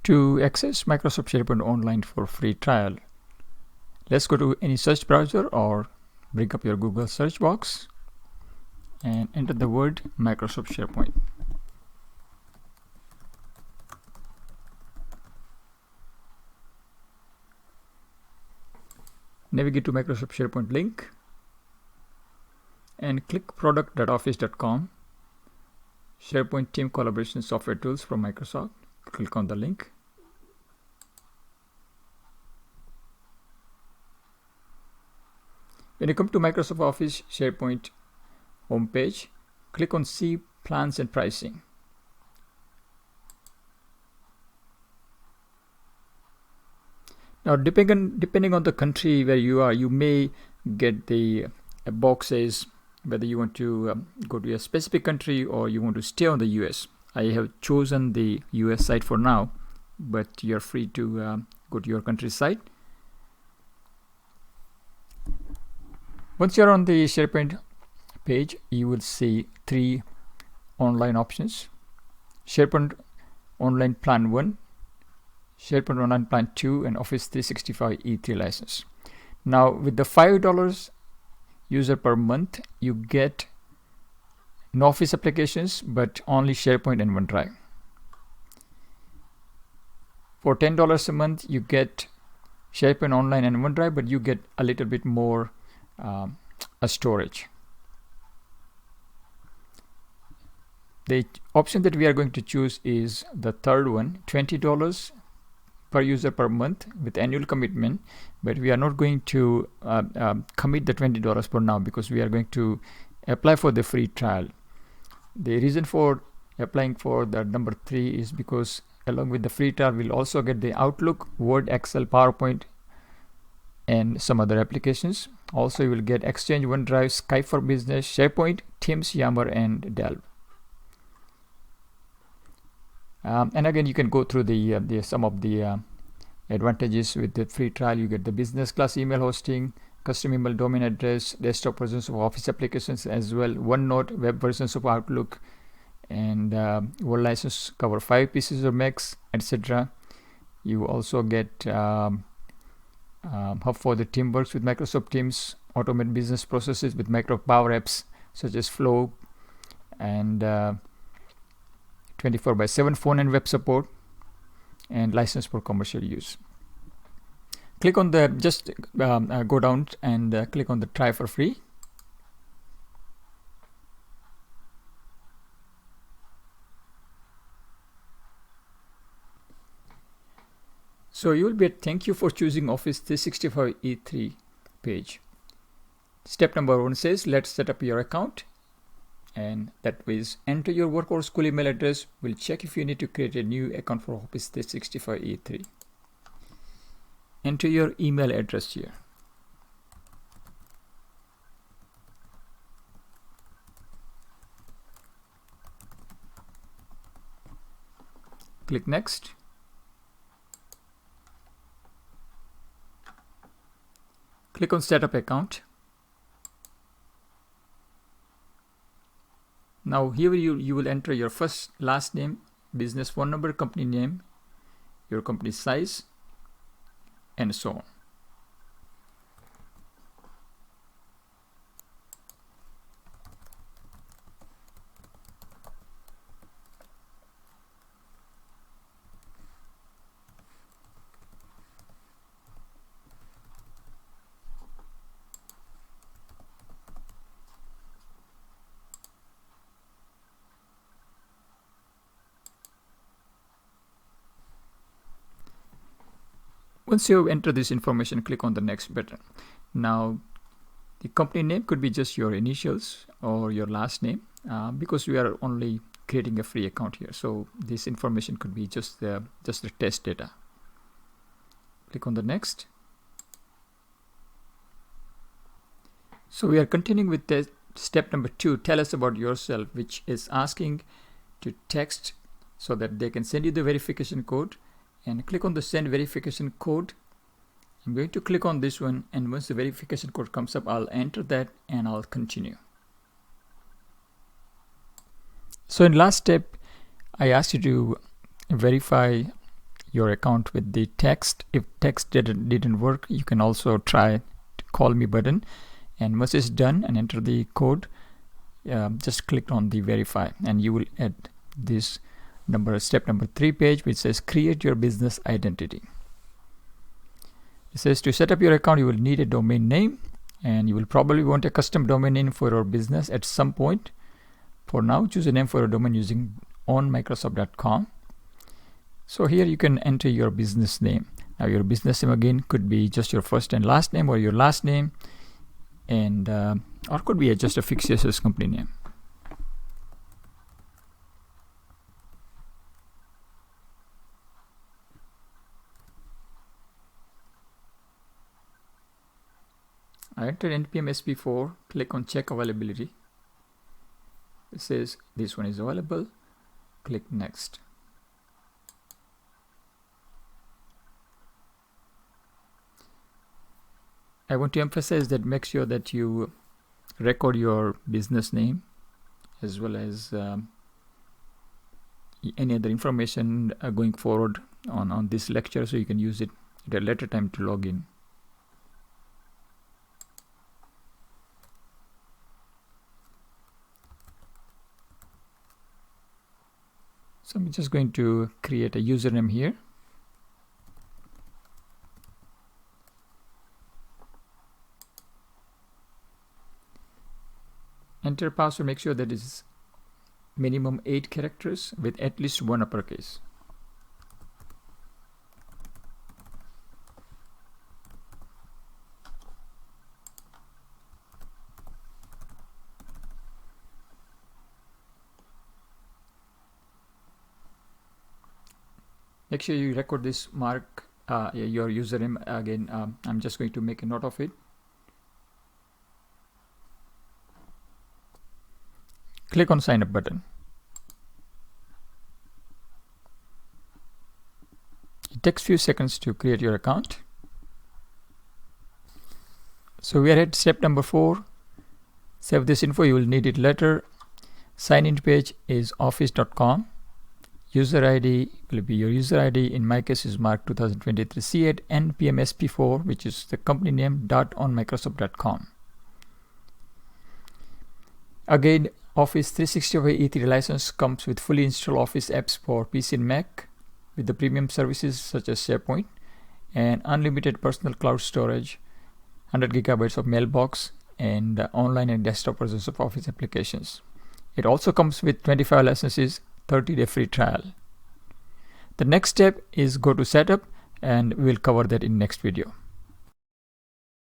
To access Microsoft SharePoint Online for free trial, let's go to any search browser or bring up your Google search box and enter the word Microsoft SharePoint. Navigate to Microsoft SharePoint link and click product.office.com, SharePoint Team Collaboration Software Tools from Microsoft. Click on the link. When you come to Microsoft Office SharePoint homepage, click on See Plans and Pricing. Now, depending on the country where you are, you may get the boxes whether you want to go to a specific country or you want to stay on the US. I have chosen the US site for now, but you're free to go to your country's site. Once you're on the SharePoint page, you will see 3 online options: SharePoint Online Plan 1, SharePoint Online Plan 2, and Office 365 E3 license. Now, with the $5 user per month, you get no Office applications, but only SharePoint and OneDrive. For $10 a month, you get SharePoint Online and OneDrive, but you get a little bit more storage. The option that we are going to choose is the third one, $20 per user per month with annual commitment, but we are not going to commit the $20 for now because we are going to apply for the free trial. The reason for applying for the number 3 is because along with the free trial, we'll also get the Outlook, Word, Excel, PowerPoint, and some other applications. Also, you will get Exchange, OneDrive, Skype for Business, SharePoint, Teams, Yammer, and Delve. And again, you can go through the some of the advantages with the free trial. You get the business class email hosting, custom email domain address, desktop versions of Office applications as well, OneNote, web versions of Outlook, and Word license cover 5 pieces of Macs, etc. You also get Hub for the Teamworks with Microsoft Teams, automate business processes with Microsoft Power Apps such as Flow, and 24/7 phone and web support, and license for commercial use. Click on the go down and click on the try for free. So you will be at thank you for choosing Office 365 E3 page. Step number 1 says let's set up your account, and that is enter your work or school email address. We'll check if you need to create a new account for Office 365 E3. Enter your email address here. Click next. Click on Setup Account. Now here you will enter your first, last name, business phone number, company name, your company size, and so on. Once you enter this information, click on the next button. Now, the company name could be just your initials or your last name because we are only creating a free account here. So this information could be just the test data. Click on the next. So we are continuing with the step number 2. Tell us about yourself, which is asking to text so that they can send you the verification code. And click on the send verification code. I'm going to click on this one, and once the verification code comes up, I'll enter that and I'll continue. So in last step, I asked you to verify your account with the text. If text didn't work, you can also try to call me button, and once it's done and enter the code, just click on the verify, and you will add this step number 3 page, which says create your business identity. It says to set up your account, you will need a domain name, and you will probably want a custom domain name for your business at some point. For now, choose a name for your domain using onmicrosoft.com. So here you can enter your business name. Now your business name again could be just your first and last name, or your last name, and or could be just a fictitious company name. I entered npm sp4, click on check availability. It says this one is available, click next. I want to emphasize that make sure that you record your business name as well as any other information going forward on this lecture, so you can use it at a later time to log in. So I'm just going to create a username here. Enter password, make sure that is minimum 8 characters with at least 1 uppercase. Make sure you record this mark your username again. I'm just going to make a note of it. Click on sign up button. It takes few seconds to create your account. So we are at step number 4. Save this info, you will need it later. Sign in page is office.com. User ID will be your user ID. In my case is mark 2023. C at npm sp4, which is the company name, .onmicrosoft.com. Again, Office 365 E3 license comes with fully installed Office apps for PC and Mac with the premium services such as SharePoint, and unlimited personal cloud storage, 100 gigabytes of mailbox, and online and desktop versions of Office applications. It also comes with 25 licenses, 30-day free trial. The next step is go to setup, and we'll cover that in next video.